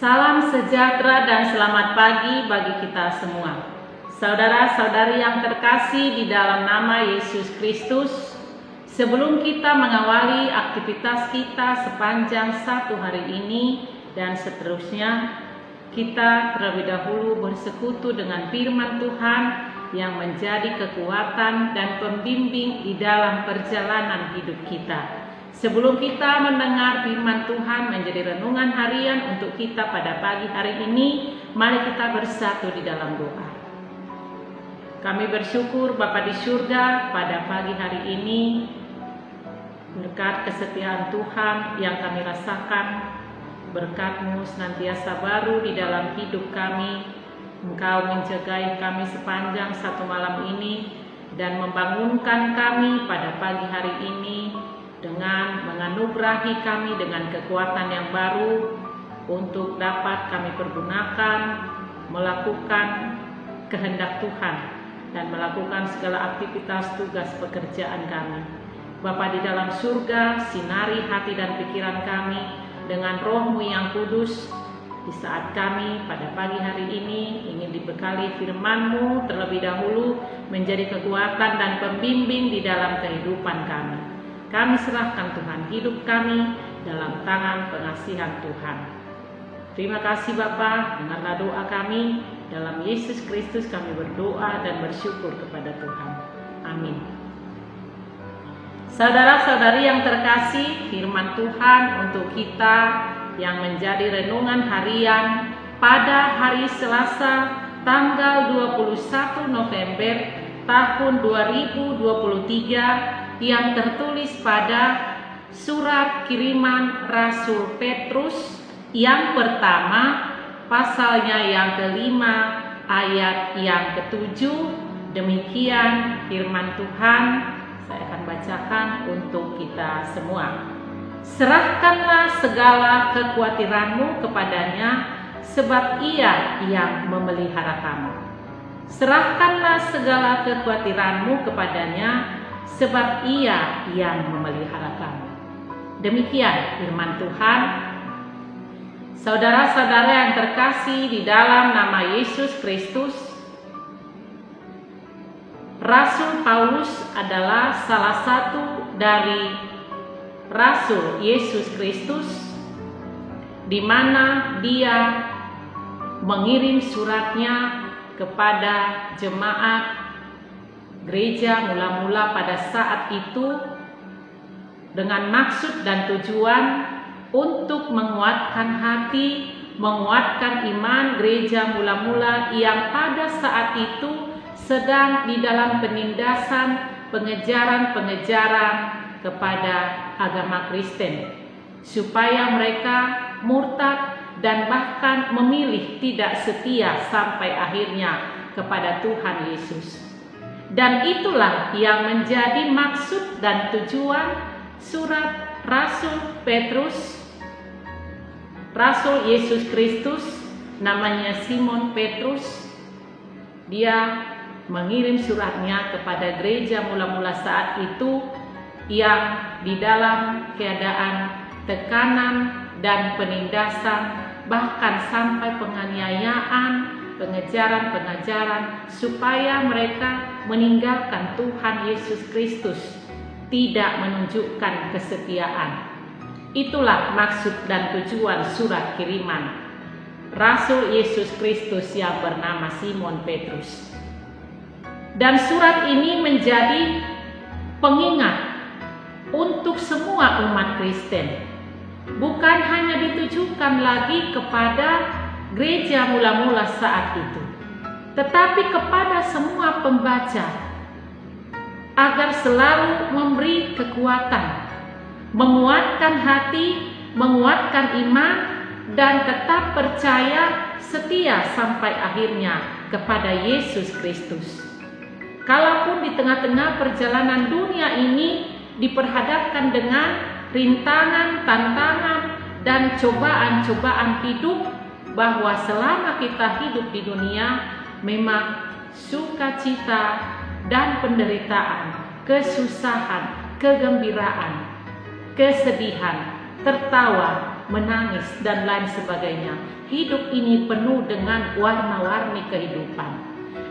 Salam sejahtera dan selamat pagi bagi kita semua. Saudara-saudari yang terkasih di dalam nama Yesus Kristus, sebelum kita mengawali aktivitas kita sepanjang satu hari ini dan seterusnya, kita terlebih dahulu bersekutu dengan firman Tuhan yang menjadi kekuatan dan pembimbing di dalam perjalanan hidup kita. Sebelum kita mendengar firman Tuhan menjadi renungan harian untuk kita pada pagi hari ini, mari kita bersatu di dalam doa. Kami bersyukur Bapa di surga pada pagi hari ini, berkat kesetiaan Tuhan yang kami rasakan, berkat-Mu senantiasa baru di dalam hidup kami. Engkau menjagai kami sepanjang satu malam ini dan membangunkan kami pada pagi hari ini dengan menganugerahi kami dengan kekuatan yang baru untuk dapat kami pergunakan melakukan kehendak Tuhan dan melakukan segala aktivitas tugas pekerjaan kami. Bapa di dalam surga, sinari hati dan pikiran kami dengan Roh-Mu yang kudus di saat kami pada pagi hari ini ingin dibekali firman-Mu terlebih dahulu menjadi kekuatan dan pembimbing di dalam kehidupan kami. Kami serahkan Tuhan hidup kami dalam tangan pengasihan Tuhan. Terima kasih Bapa, dengarlah doa kami. Dalam Yesus Kristus kami berdoa dan bersyukur kepada Tuhan. Amin. Saudara-saudari yang terkasih, firman Tuhan untuk kita yang menjadi renungan harian pada hari Selasa tanggal 21 November tahun 2023 yang tertulis pada surat kiriman Rasul Petrus yang pertama, pasalnya yang kelima, ayat yang ketujuh. Demikian firman Tuhan, saya akan bacakan untuk kita semua. Serahkanlah segala kekhawatiranmu kepadanya, sebab Ia yang memelihara kamu. Serahkanlah segala kekhawatiranmu kepadanya, sebab Ia yang memelihara kamu. Demikian firman Tuhan. Saudara-saudara yang terkasih di dalam nama Yesus Kristus, Rasul Paulus adalah salah satu dari Rasul Yesus Kristus, di mana dia mengirim suratnya kepada jemaat gereja mula-mula pada saat itu dengan maksud dan tujuan untuk menguatkan hati, menguatkan iman gereja mula-mula yang pada saat itu sedang di dalam penindasan, pengejaran-pengejaran kepada agama Kristen, supaya mereka murtad dan bahkan memilih tidak setia sampai akhirnya kepada Tuhan Yesus. Dan itulah yang menjadi maksud dan tujuan surat Rasul Petrus, Rasul Yesus Kristus, namanya Simon Petrus. Dia mengirim suratnya kepada gereja mula-mula saat itu yang di dalam keadaan tekanan dan penindasan, bahkan sampai penganiayaan, pengejaran-pengejaran, supaya mereka meninggalkan Tuhan Yesus Kristus, tidak menunjukkan kesetiaan. Itulah maksud dan tujuan surat kiriman Rasul Yesus Kristus yang bernama Simon Petrus. Dan surat ini menjadi pengingat untuk semua umat Kristen, bukan hanya ditujukan lagi kepada gereja mula-mula saat itu, tetapi kepada semua pembaca, agar selalu memberi kekuatan, menguatkan hati, menguatkan iman, dan tetap percaya setia sampai akhirnya kepada Yesus Kristus. Kalaupun di tengah-tengah perjalanan dunia ini diperhadapkan dengan rintangan, tantangan, dan cobaan-cobaan hidup, bahwa selama kita hidup di dunia memang sukacita dan penderitaan, kesusahan, kegembiraan, kesedihan, tertawa, menangis, dan lain sebagainya. hidup ini penuh dengan warna-warni kehidupan.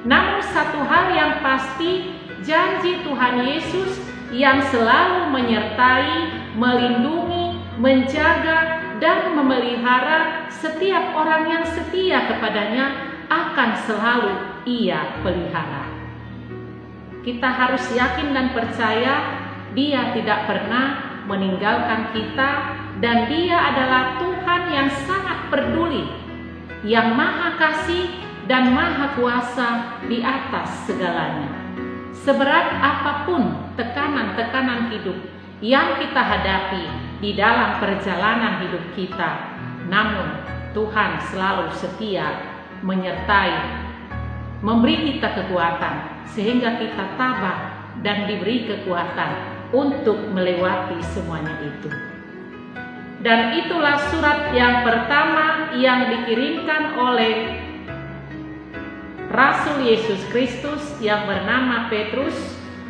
Namun satu hal yang pasti, janji Tuhan Yesus yang selalu menyertai, melindungi, menjaga, dan memelihara setiap orang yang setia kepadanya akan selalu Ia pelihara. Kita harus yakin dan percaya Dia tidak pernah meninggalkan kita, dan Dia adalah Tuhan yang sangat peduli, yang Maha Kasih dan Maha Kuasa di atas segalanya. Seberat apapun tekanan-tekanan hidup yang kita hadapi di dalam perjalanan hidup kita, namun Tuhan selalu setia menyertai, memberi kita kekuatan sehingga kita tabah dan diberi kekuatan untuk melewati semuanya itu. Dan itulah surat yang pertama yang dikirimkan oleh Rasul Yesus Kristus yang bernama Petrus,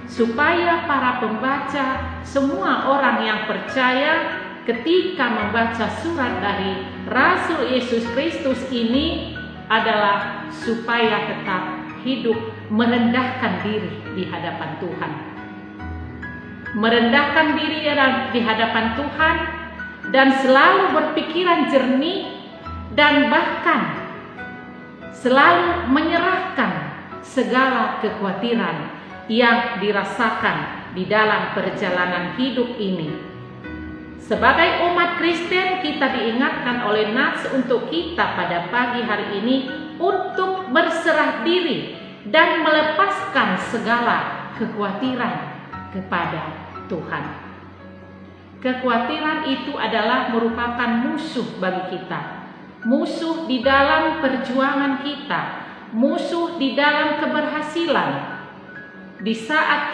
supaya para pembaca, semua orang yang percaya ketika membaca surat dari Rasul Yesus Kristus ini adalah supaya tetap hidup merendahkan diri di hadapan Tuhan. Merendahkan diri di hadapan Tuhan dan selalu berpikiran jernih, dan bahkan selalu menyerahkan segala kekhawatiran yang dirasakan di dalam perjalanan hidup ini. Sebagai umat Kristen, kita diingatkan oleh Nats untuk kita pada pagi hari ini untuk berserah diri dan melepaskan segala kekhawatiran kepada Tuhan. Kekhawatiran itu adalah merupakan musuh bagi kita. Musuh di dalam perjuangan kita, musuh di dalam keberhasilan. Di saat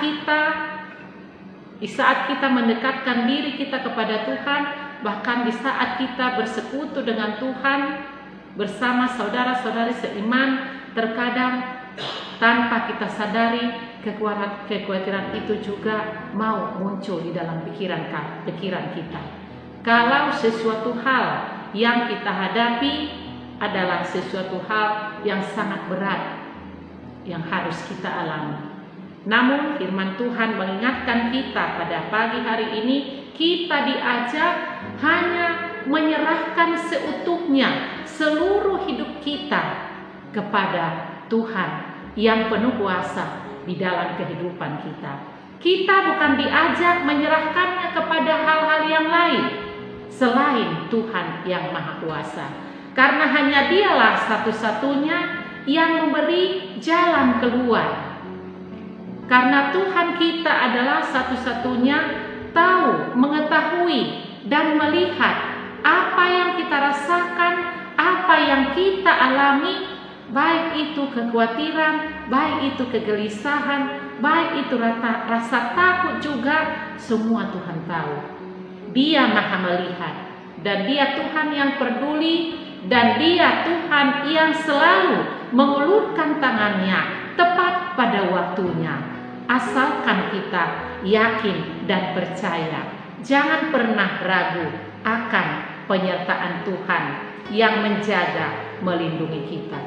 kita mendekatkan diri kita kepada Tuhan, bahkan di saat kita bersekutu dengan Tuhan bersama saudara-saudari seiman, terkadang tanpa kita sadari kekhawatiran itu juga mau muncul di dalam pikiran kita. Kalau sesuatu hal yang kita hadapi adalah sesuatu hal yang sangat berat yang harus kita alami. Namun firman Tuhan mengingatkan kita pada pagi hari ini, kita diajak hanya menyerahkan seutuhnya seluruh hidup kita kepada Tuhan yang penuh kuasa di dalam kehidupan kita. Kita bukan diajak menyerahkannya kepada hal-hal yang lain selain Tuhan yang Maha Kuasa, karena hanya Dialah satu-satunya yang memberi jalan keluar. Karena Tuhan kita adalah satu-satunya tahu, mengetahui, dan melihat apa yang kita rasakan, apa yang kita alami, baik itu kekhawatiran, baik itu kegelisahan, baik itu rasa takut juga, semua Tuhan tahu. Dia Maha melihat, dan Dia Tuhan yang peduli, dan Dia Tuhan yang selalu mengulurkan tangannya tepat pada waktunya. Asalkan kita yakin dan percaya, jangan pernah ragu akan penyertaan Tuhan yang menjaga, melindungi kita.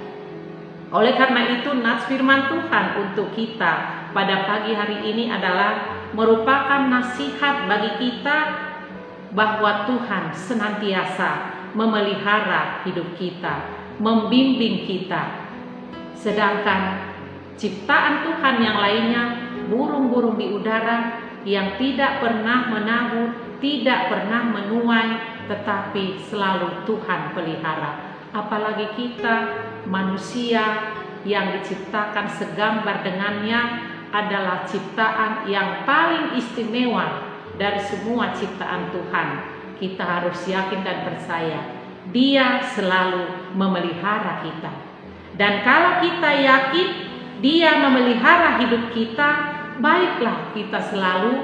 Oleh karena itu, nats firman Tuhan untuk kita pada pagi hari ini adalah merupakan nasihat bagi kita bahwa Tuhan senantiasa memelihara hidup kita, membimbing kita. Sedangkan ciptaan Tuhan yang lainnya, burung-burung di udara yang tidak pernah menabur, tidak pernah menuai, tetapi selalu Tuhan pelihara. Apalagi kita manusia yang diciptakan segambar dengannya adalah ciptaan yang paling istimewa dari semua ciptaan Tuhan. Kita harus yakin dan percaya Dia selalu memelihara kita. Dan kalau kita yakin Dia memelihara hidup kita, baiklah kita selalu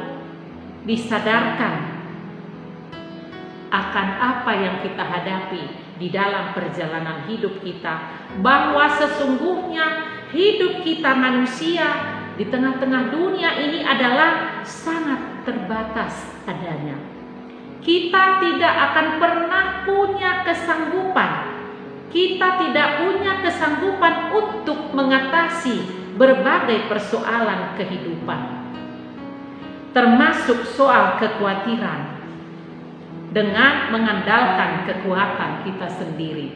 disadarkan akan apa yang kita hadapi di dalam perjalanan hidup kita, bahwa sesungguhnya hidup kita manusia di tengah-tengah dunia ini adalah sangat terbatas adanya. Kita tidak akan pernah punya kesanggupan kita tidak punya kesanggupan untuk mengatasi berbagai persoalan kehidupan, termasuk soal kekhawatiran, dengan mengandalkan kekuatan kita sendiri.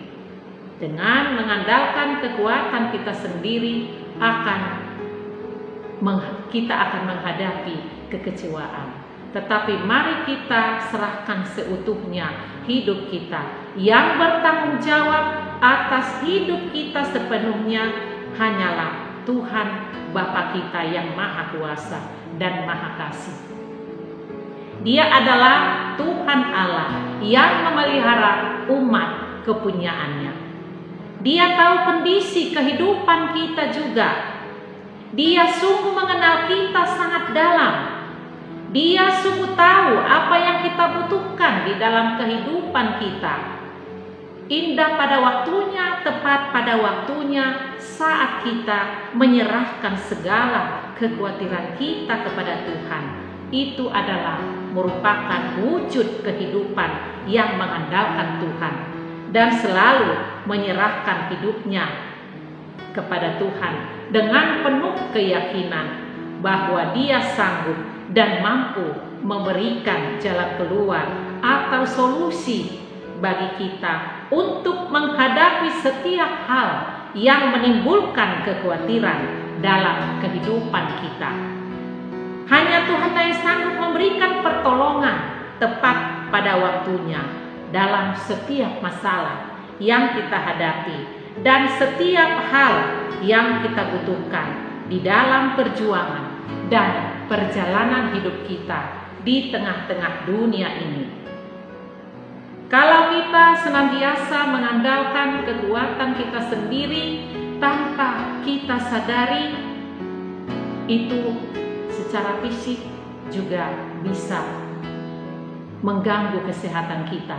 Dengan mengandalkan kekuatan kita sendiri, kita akan menghadapi kekecewaan. Tetapi mari kita serahkan seutuhnya hidup kita. Yang bertanggung jawab atas hidup kita sepenuhnya hanyalah Tuhan Bapa kita yang Maha Kuasa dan Maha Kasih. Dia adalah Tuhan Allah yang memelihara umat kepunyaannya. Dia tahu kondisi kehidupan kita juga. Dia sungguh mengenal kita sangat dalam. Dia sungguh tahu apa yang kita butuhkan di dalam kehidupan kita. Indah pada waktunya, tepat pada waktunya, saat kita menyerahkan segala kekhawatiran kita kepada Tuhan. Itu adalah merupakan wujud kehidupan yang mengandalkan Tuhan dan selalu menyerahkan hidupnya kepada Tuhan dengan penuh keyakinan bahwa Dia sanggup dan mampu memberikan jalan keluar atau solusi bagi kita untuk menghadapi setiap hal yang menimbulkan kekhawatiran dalam kehidupan kita. Hanya Tuhan yang sanggup memberikan pertolongan tepat pada waktunya dalam setiap masalah yang kita hadapi dan setiap hal yang kita butuhkan di dalam perjuangan dan perjalanan hidup kita di tengah-tengah dunia ini. Kalau kita senantiasa mengandalkan kekuatan kita sendiri tanpa kita sadari, itu secara fisik juga bisa mengganggu kesehatan kita.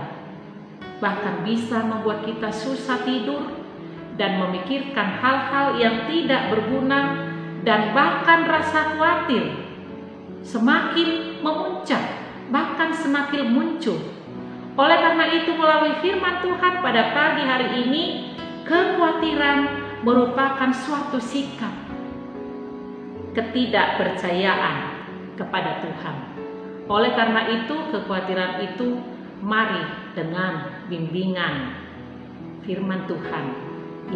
Bahkan bisa membuat kita susah tidur dan memikirkan hal-hal yang tidak berguna, dan bahkan rasa khawatir semakin memuncak, bahkan semakin muncul. Oleh karena itu, melalui firman Tuhan pada pagi hari ini, kekhawatiran merupakan suatu sikap ketidakpercayaan kepada Tuhan. Oleh karena itu, kekhawatiran itu mari dengan bimbingan firman Tuhan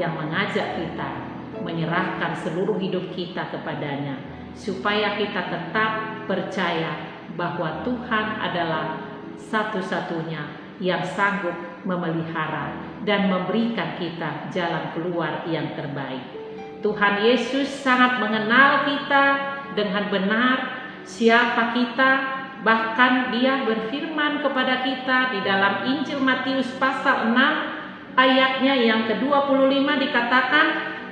yang mengajak kita menyerahkan seluruh hidup kita kepadanya, supaya kita tetap percaya bahwa Tuhan adalah satu-satunya yang sanggup memelihara dan memberikan kita jalan keluar yang terbaik. Tuhan Yesus sangat mengenal kita dengan benar, siapa kita. Bahkan Dia berfirman kepada kita di dalam Injil Matius pasal 6 ayatnya yang ke-25 dikatakan,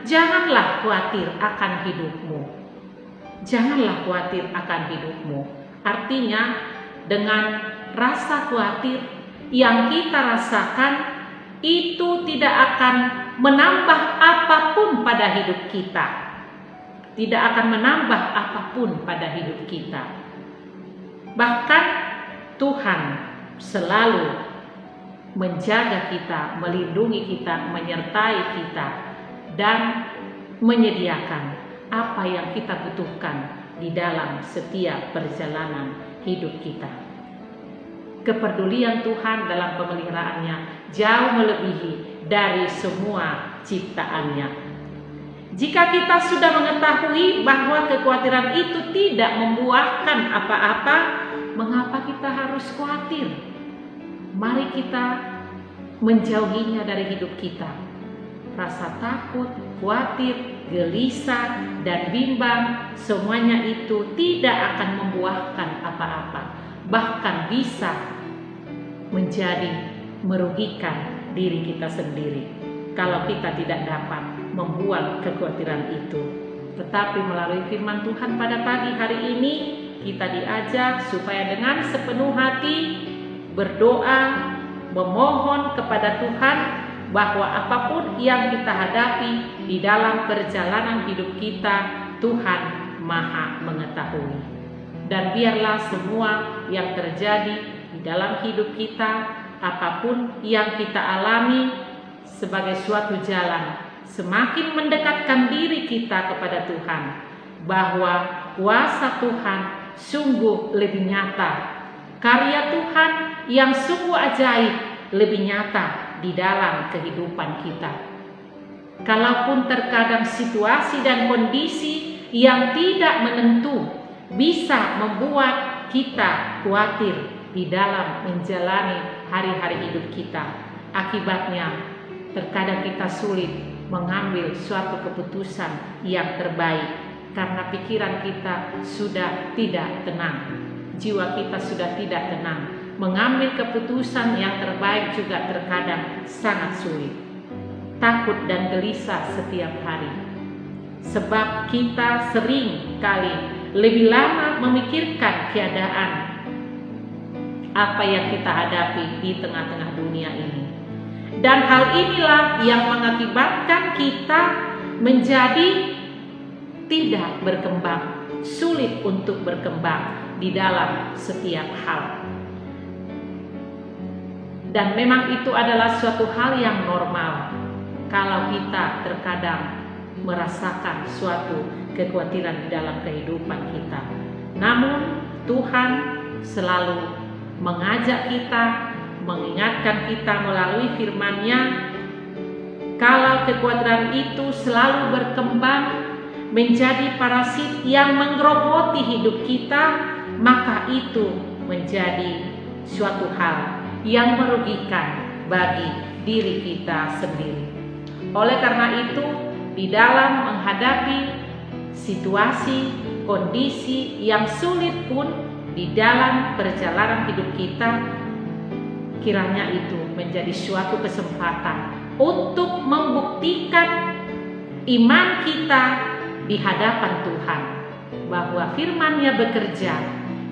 janganlah khawatir akan hidupmu. Janganlah khawatir akan hidupmu. Artinya, dengan rasa khawatir yang kita rasakan itu tidak akan menambah apapun pada hidup kita. Tidak akan menambah apapun pada hidup kita. Bahkan Tuhan selalu menjaga kita, melindungi kita, menyertai kita, dan menyediakan apa yang kita butuhkan di dalam setiap perjalanan hidup kita. Kepedulian Tuhan dalam pemeliharaannya jauh melebihi dari semua ciptaannya. Jika kita sudah mengetahui bahwa kekhawatiran itu tidak membuahkan apa-apa, mengapa kita harus khawatir? Mari kita menjauhinya dari hidup kita. Rasa takut, khawatir, gelisah, dan bimbang, semuanya itu tidak akan membuahkan apa-apa. Bahkan bisa menjadi merugikan diri kita sendiri kalau kita tidak dapat membuang kekhawatiran itu. Tetapi melalui firman Tuhan pada pagi hari ini, kita diajak supaya dengan sepenuh hati berdoa, memohon kepada Tuhan bahwa apapun yang kita hadapi di dalam perjalanan hidup kita, Tuhan Maha mengetahui. Dan biarlah semua yang terjadi di dalam hidup kita, apapun yang kita alami, sebagai suatu jalan semakin mendekatkan diri kita kepada Tuhan, bahwa kuasa Tuhan sungguh lebih nyata. Karya Tuhan yang sungguh ajaib lebih nyata di dalam kehidupan kita. Kalaupun terkadang situasi dan kondisi yang tidak menentu bisa membuat kita khawatir di dalam menjalani hari-hari hidup kita. Akibatnya terkadang kita sulit mengambil suatu keputusan yang terbaik karena pikiran kita sudah tidak tenang. Jiwa kita sudah tidak tenang. Mengambil keputusan yang terbaik juga terkadang sangat sulit. Takut dan gelisah setiap hari. Sebab kita sering kali lebih lama memikirkan keadaan apa yang kita hadapi di tengah-tengah dunia ini. Dan hal inilah yang mengakibatkan kita menjadi tidak berkembang, sulit untuk berkembang di dalam setiap hal. Dan memang itu adalah suatu hal yang normal kalau kita terkadang merasakan suatu kekhawatiran di dalam kehidupan kita. Namun Tuhan selalu mengajak kita, mengingatkan kita melalui firman-Nya, kalau kekhawatiran itu selalu berkembang menjadi parasit yang menggerogoti hidup kita, maka itu menjadi suatu hal yang merugikan bagi diri kita sendiri. Oleh karena itu, di dalam menghadapi situasi, kondisi yang sulit pun di dalam perjalanan hidup kita, kiranya itu menjadi suatu kesempatan untuk membuktikan iman kita di hadapan Tuhan, bahwa firman-Nya bekerja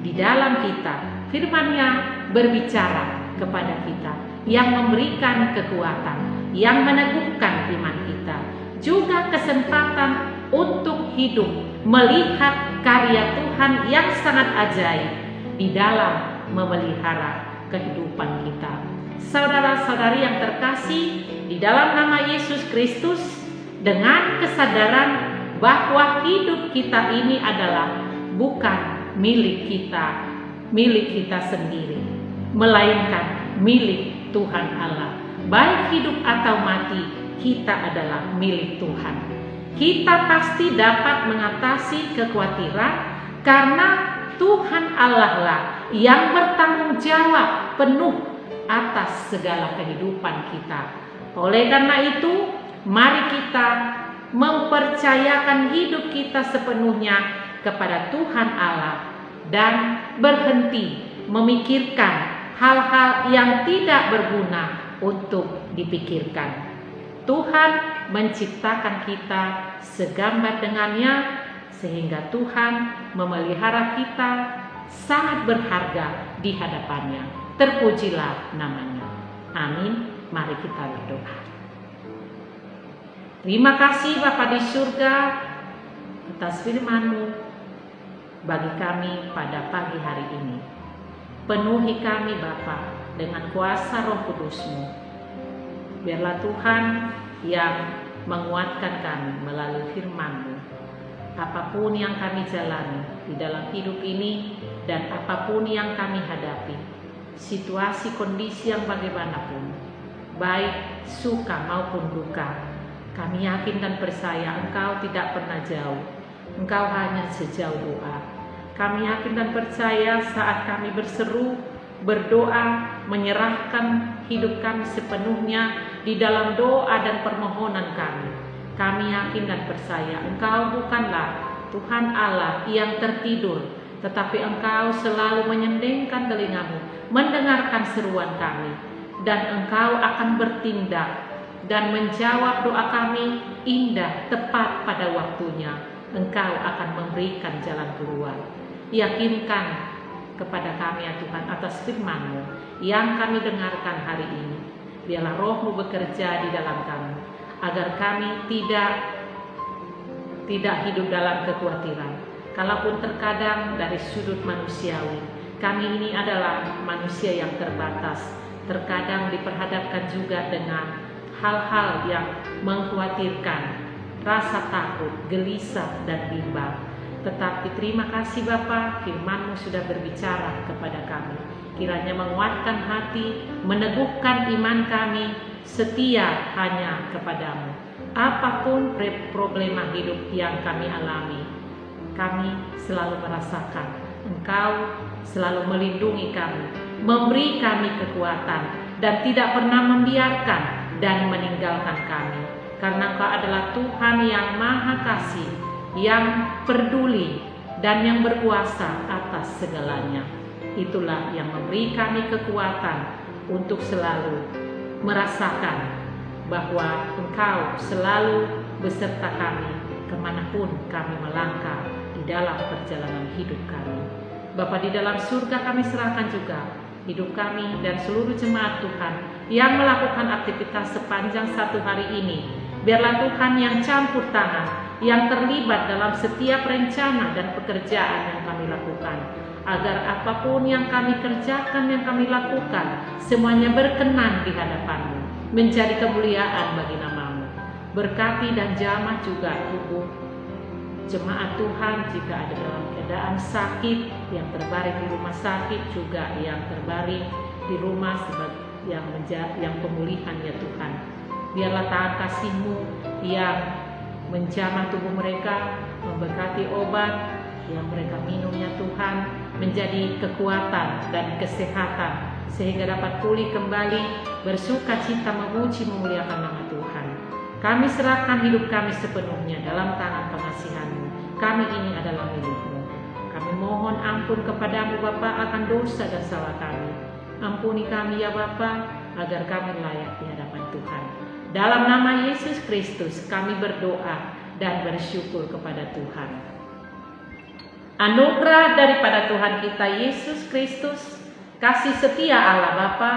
di dalam kita, firman-Nya berbicara kepada kita, yang memberikan kekuatan, yang meneguhkan iman kita, juga kesempatan untuk hidup melihat karya Tuhan yang sangat ajaib di dalam memelihara kehidupan kita. Saudara-saudari yang terkasih di dalam nama Yesus Kristus, dengan kesadaran bahwa hidup kita ini adalah bukan milik kita sendiri, melainkan milik Tuhan Allah. Baik hidup atau mati, kita adalah milik Tuhan. Kita pasti dapat mengatasi kekhawatiran karena Tuhan Allah lah yang bertanggung jawab penuh atas segala kehidupan kita. Oleh karena itu, mari kita mempercayakan hidup kita sepenuhnya kepada Tuhan Allah dan berhenti memikirkan hal-hal yang tidak berguna untuk dipikirkan. Tuhan menciptakan kita segambar dengannya, sehingga Tuhan memelihara kita sangat berharga di hadapannya. Terpujilah namanya. Amin. Mari kita berdoa. Terima kasih Bapa di surga atas firman-Mu bagi kami pada pagi hari ini. Penuhi kami Bapa dengan kuasa Roh Kudus-Mu. Biarlah Tuhan yang menguatkan kami melalui firman-Mu. Apapun yang kami jalani di dalam hidup ini dan apapun yang kami hadapi, situasi kondisi yang bagaimanapun, baik suka maupun duka, kami yakin dan percaya Engkau tidak pernah jauh. Engkau hanya sejauh doa. Kami yakin dan percaya saat kami berseru, berdoa, menyerahkan hidup kami sepenuhnya di dalam doa dan permohonan kami. Kami yakin dan percaya Engkau bukanlah Tuhan Allah yang tertidur, tetapi Engkau selalu menyendengkan telinga-Mu, mendengarkan seruan kami, dan Engkau akan bertindak dan menjawab doa kami indah, tepat pada waktunya. Engkau akan memberikan jalan keluar. Yakinkan kepada kami ya Tuhan atas firman-Mu yang kami dengarkan hari ini. Biarlah Roh-Mu bekerja di dalam kami, agar kami tidak hidup dalam kekhawatiran. Kalaupun terkadang dari sudut manusiawi, kami ini adalah manusia yang terbatas, terkadang diperhadapkan juga dengan hal-hal yang mengkhawatirkan, rasa takut, gelisah, dan bimbang. Tetapi terima kasih Bapa, firman-Mu sudah berbicara kepada kami. Kiranya menguatkan hati, meneguhkan iman kami, setia hanya kepadamu. Apapun problema hidup yang kami alami, kami selalu merasakan Engkau selalu melindungi kami, memberi kami kekuatan, dan tidak pernah membiarkan dan meninggalkan kami. Karena Engkau adalah Tuhan yang Maha Kasih, yang peduli, dan yang berkuasa atas segalanya. Itulah yang memberi kami kekuatan untuk selalu merasakan bahwa Engkau selalu beserta kami kemanapun kami melangkah di dalam perjalanan hidup kami. Bapa di dalam surga, kami serahkan juga hidup kami dan seluruh jemaat Tuhan yang melakukan aktivitas sepanjang satu hari ini. Biarlah Tuhan yang campur tangan, yang terlibat dalam setiap rencana dan pekerjaan yang kami lakukan, agar apapun yang kami kerjakan, yang kami lakukan, semuanya berkenan di hadapan-Mu, menjadi kemuliaan bagi nama-Mu. Berkati dan jamah juga tubuh jemaat Tuhan, jika ada dalam keadaan sakit, yang terbaring di rumah sakit, juga yang terbaring di rumah yang pemulihan ya Tuhan. Biarlah tangan kasih-Mu yang menjamah tubuh mereka, memberkati obat yang mereka minum ya Tuhan, menjadi kekuatan dan kesehatan, sehingga dapat pulih kembali, bersuka cita, memuji, memuliakan nama Tuhan. Kami serahkan hidup kami sepenuhnya dalam tangan pengasihan-Mu. Kami ini adalah milik-Mu. Kami mohon ampun kepadamu Bapa akan dosa dan salah kami. Ampuni kami ya Bapa, agar kami layak di hadapan Tuhan. Dalam nama Yesus Kristus kami berdoa dan bersyukur kepada Tuhan. Anugerah daripada Tuhan kita Yesus Kristus, kasih setia Allah Bapa,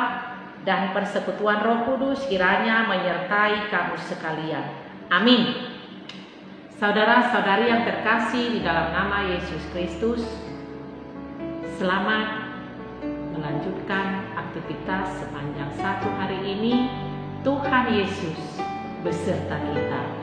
dan persekutuan Roh Kudus kiranya menyertai kamu sekalian. Amin. Saudara-saudari yang terkasih di dalam nama Yesus Kristus, selamat melanjutkan aktivitas sepanjang satu hari ini. Tuhan Yesus beserta kita.